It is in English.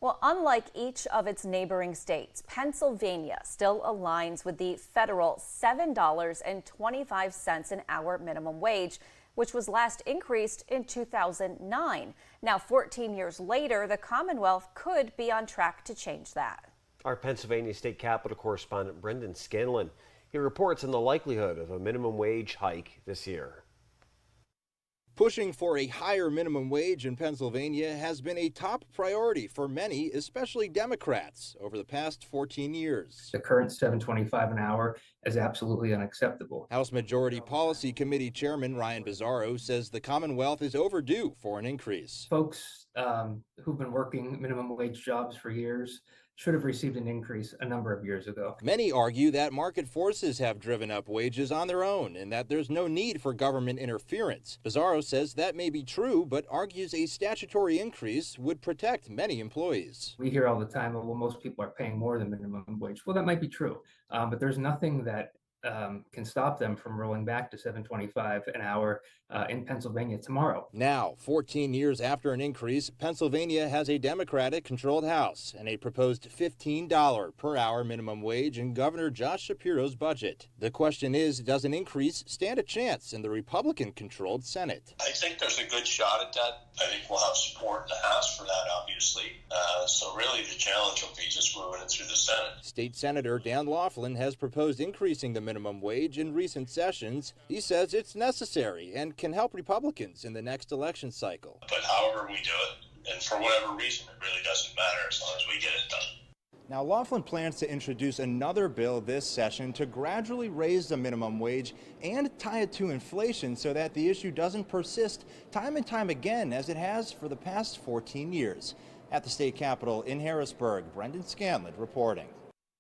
Well, unlike each of its neighboring states, Pennsylvania still aligns with the federal $7.25 an hour minimum wage, which was last increased in 2009. Now, 14 years later, the Commonwealth could be on track to change that. Our Pennsylvania State Capitol correspondent Brendan Scanlon, he reports on the likelihood of a minimum wage hike this year. Pushing for a higher minimum wage in Pennsylvania has been a top priority for many, especially Democrats, over the past 14 years. The current $7.25 an hour is absolutely unacceptable. House Majority Policy Committee Chairman Ryan Bizzarro says the Commonwealth is overdue for an increase. Folks who've been working minimum wage jobs for years should have received an increase a number of years ago. Many argue that market forces have driven up wages on their own and that there's no need for government interference. Bizzarro says that may be true, but argues a statutory increase would protect many employees. We hear all the time, well, most people are paying more than minimum wage. Well, that might be true, but there's nothing that can stop them from rolling back to $7.25 an hour in Pennsylvania tomorrow. Now, 14 years after an increase, Pennsylvania has a Democratic-controlled House and a proposed $15 per hour minimum wage in Governor Josh Shapiro's budget. The question is, does an increase stand a chance in the Republican-controlled Senate? I think there's a good shot at that. I think we'll have support in the House for that, obviously. So really the challenge will be just moving it through the Senate. State Senator Dan Laughlin has proposed increasing the minimum wage in recent sessions. He says it's necessary and can help Republicans in the next election cycle. But however we do it, and for whatever reason, it really doesn't matter as long as we get it done. Now, Laughlin plans to introduce another bill this session to gradually raise the minimum wage and tie it to inflation so that the issue doesn't persist time and time again as it has for the past 14 years. At the state capitol in Harrisburg, Brendan Scanlon reporting.